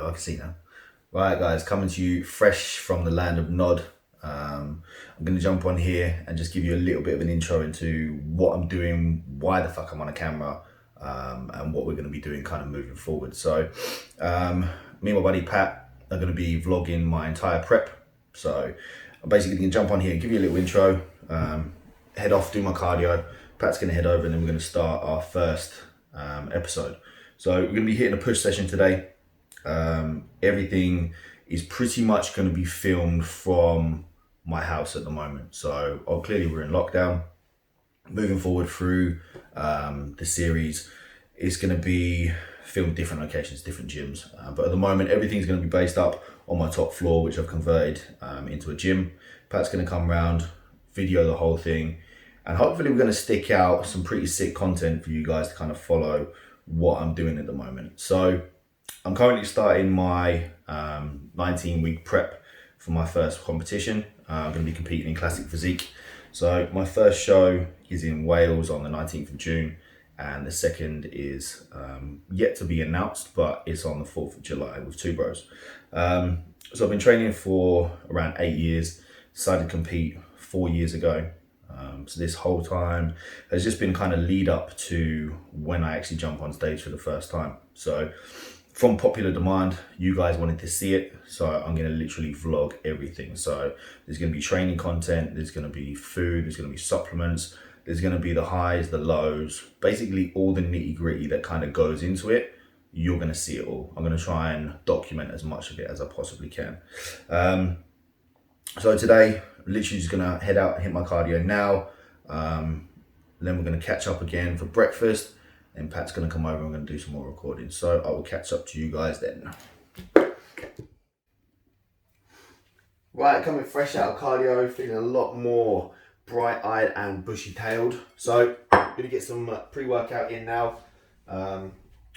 I can see now. Right, guys, coming to you fresh from the land of Nod. I'm going to jump on here and just give you a little bit of an intro into what I'm doing, why the fuck I'm on a camera, and what we're going to be doing kind of moving forward. So, me and my buddy Pat are going to be vlogging my entire prep. So, I'm basically going to jump on here and give you a little intro, head off, do my cardio. Pat's going to head over and then we're going to start our first episode. So, we're going to be hitting a push session today. Everything is pretty much going to be filmed from my house at the moment. So clearly we're in lockdown. Moving forward through the series, it's going to be filmed different locations, different gyms. But at the moment, everything's going to be based up on my top floor, which I've converted into a gym. Pat's going to come around, video the whole thing, and hopefully we're going to stick out some pretty sick content for you guys to kind of follow what I'm doing at the moment. So I'm currently starting my 19-week prep for my first competition. I'm going to be competing in Classic Physique. So my first show is in Wales on the 19th of June, and the second is yet to be announced, but it's on the 4th of July with two bros. So I've been training for around 8 years, decided to compete 4 years ago. So this whole time has just been kind of lead up to when I actually jump on stage for the first time. So from popular demand, you guys wanted to see it, so I'm going to literally vlog everything. So there's going to be training content, there's going to be food, there's going to be supplements, there's going to be the highs, the lows, basically all the nitty gritty that kind of goes into it. You're going to see it all. I'm going to try and document as much of it as I possibly can. So today, literally just going to head out and hit my cardio now. Then we're going to catch up again for breakfast. And Pat's going to come over and we're going to do some more recording. So I will catch up to you guys then. Right, coming fresh out of cardio, feeling a lot more bright-eyed and bushy-tailed. So I'm going to get some pre-workout in now.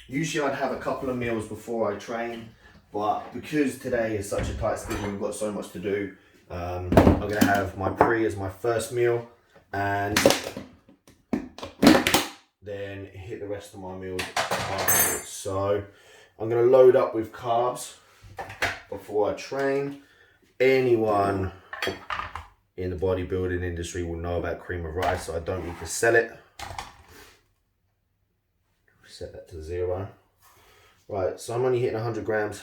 Usually I'd have a couple of meals before I train, but because today is such a tight schedule, we've got so much to do, I'm going to have my pre as my first meal and then hit the rest of my meals afterwards. So I'm going to load up with carbs before I train. Anyone in the bodybuilding industry will know about cream of rice, so I don't need to sell it. Set that to 0. Right, so I'm only hitting 100 grams.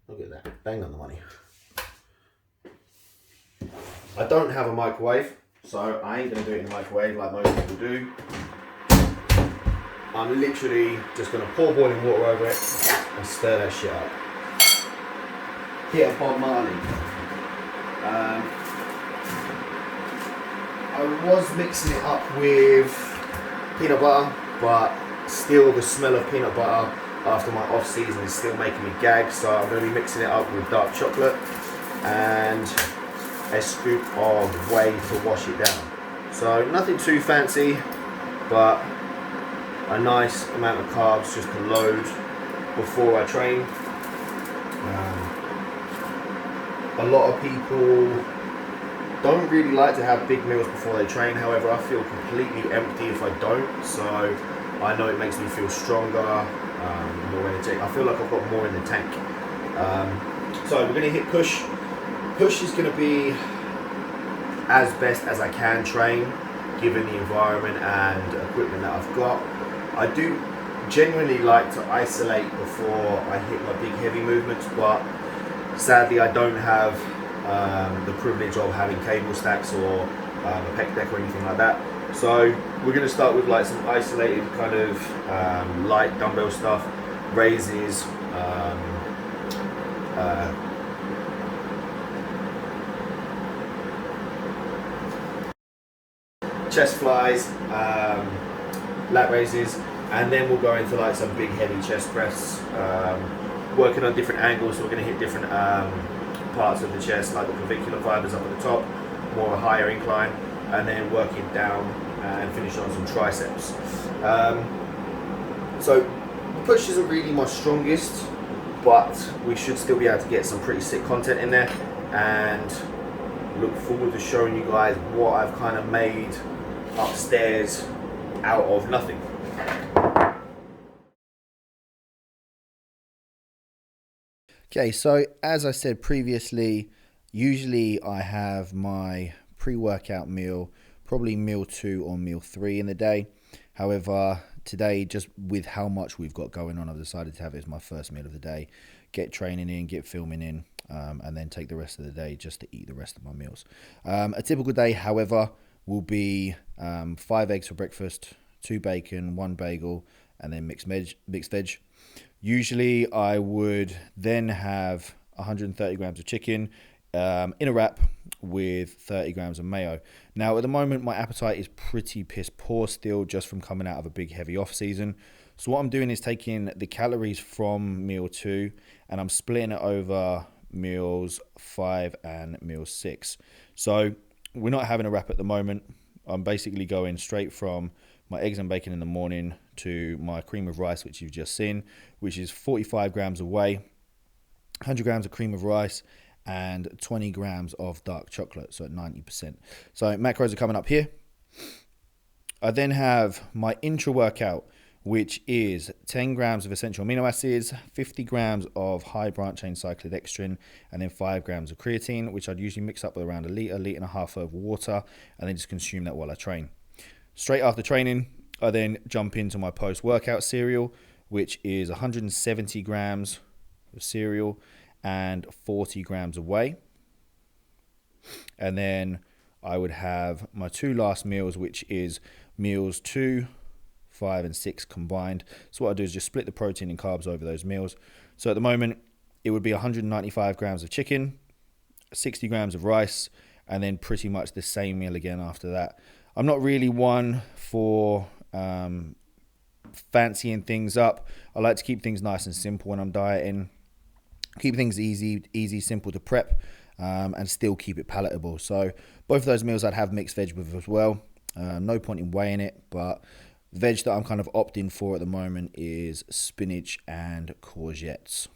Look at that, bang on the money. I don't have a microwave, so I ain't going to do it in the microwave like most people do. I'm literally just going to pour boiling water over it and stir that shit up. Hit a Bob Marley. I was mixing it up with peanut butter, but still the smell of peanut butter after my off season is still making me gag, so I'm going to be mixing it up with dark chocolate and a scoop of whey to wash it down. So nothing too fancy, but a nice amount of carbs just to load before I train. A lot of people don't really like to have big meals before they train. However, I feel completely empty if I don't. So I know it makes me feel stronger, more energetic. I feel like I've got more in the tank. So we're going to hit push. Push is going to be as best as I can train, given the environment and equipment that I've got. I do genuinely like to isolate before I hit my big heavy movements, but sadly I don't have the privilege of having cable stacks or a pec deck or anything like that. So we're going to start with like some isolated kind of light dumbbell stuff, raises, chest flies, lat raises, and then we'll go into like some big heavy chest press, working on different angles. So we're going to hit different parts of the chest, like the clavicular fibers up at the top, more a higher incline, and then working down and finish on some triceps. So push isn't really my strongest, but we should still be able to get some pretty sick content in there, and look forward to showing you guys what I've kind of made upstairs out of nothing. Okay, so as I said previously, usually I have my pre-workout meal, probably meal 2 or meal 3 in the day. However, today, just with how much we've got going on, I've decided to have it as my first meal of the day. Get training in, get filming in, and then take the rest of the day just to eat the rest of my meals. A typical day, however, will be 5 eggs for breakfast, 2 bacon, 1 bagel, and then mixed veg. Usually, I would then have 130 grams of chicken in a wrap with 30 grams of mayo. Now, at the moment, my appetite is pretty piss poor still, just from coming out of a big heavy off season. So what I'm doing is taking the calories from meal 2 and I'm splitting it over meals 5 and meal 6. So we're not having a wrap at the moment. I'm basically going straight from my eggs and bacon in the morning to my cream of rice, which you've just seen, which is 45 grams of whey, 100 grams of cream of rice, and 20 grams of dark chocolate, so at 90%. So macros are coming up here. I then have my intra-workout, which is 10 grams of essential amino acids, 50 grams of high branch chain cyclodextrin, and then 5 grams of creatine, which I'd usually mix up with around a litre and a half of water, and then just consume that while I train. Straight after training, I then jump into my post-workout cereal, which is 170 grams of cereal and 40 grams of whey. And then I would have my 2 last meals, which is meals 2, 5, and 6 combined. So what I do is just split the protein and carbs over those meals. So at the moment, it would be 195 grams of chicken, 60 grams of rice, and then pretty much the same meal again after that. I'm not really one for fancying things up. I like to keep things nice and simple when I'm dieting. Keep things easy, simple to prep, and still keep it palatable. So both of those meals I'd have mixed veg with as well. No point in weighing it, but veg that I'm kind of opting for at the moment is spinach and courgettes.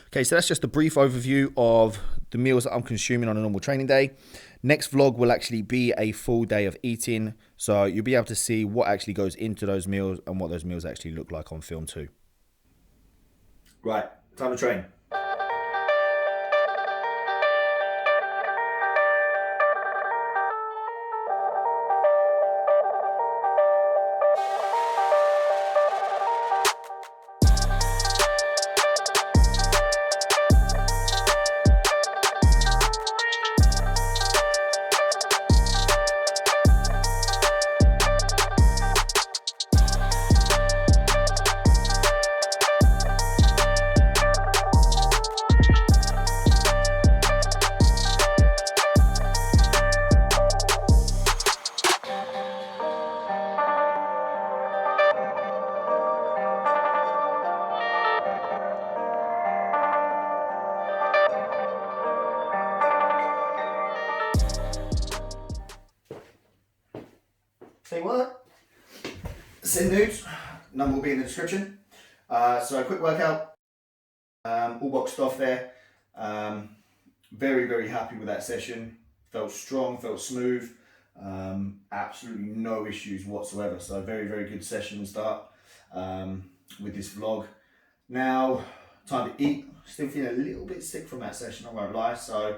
Okay, so that's just a brief overview of the meals that I'm consuming on a normal training day. Next vlog will actually be a full day of eating, so you'll be able to see what actually goes into those meals and what those meals actually look like on film too. Right, time to train. Say what? Send nudes. Number will be in the description. So a quick workout. All boxed off there. Very, very happy with that session. Felt strong, felt smooth. Absolutely no issues whatsoever. So very, very good session start with this vlog. Now, time to eat. Still feeling a little bit sick from that session, I won't lie. So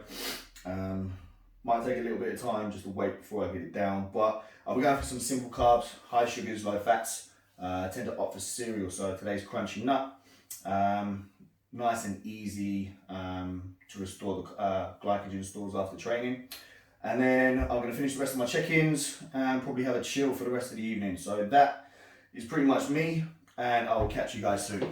might take a little bit of time just to wait before I get it down. But I'll be going for some simple carbs, high sugars, low fats. I tend to opt for cereal. So today's crunchy nut. Nice and easy to restore the glycogen stores after training. And then I'm going to finish the rest of my check-ins and probably have a chill for the rest of the evening. So that is pretty much me, and I'll catch you guys soon.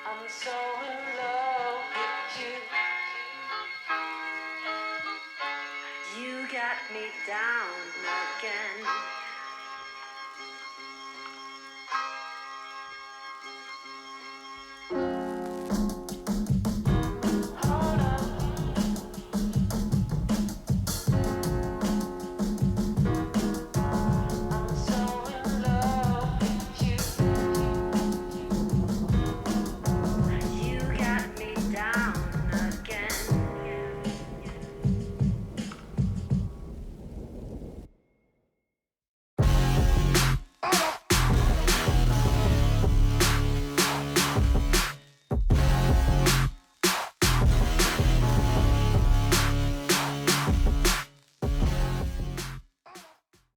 I'm so in love with you. You got me down.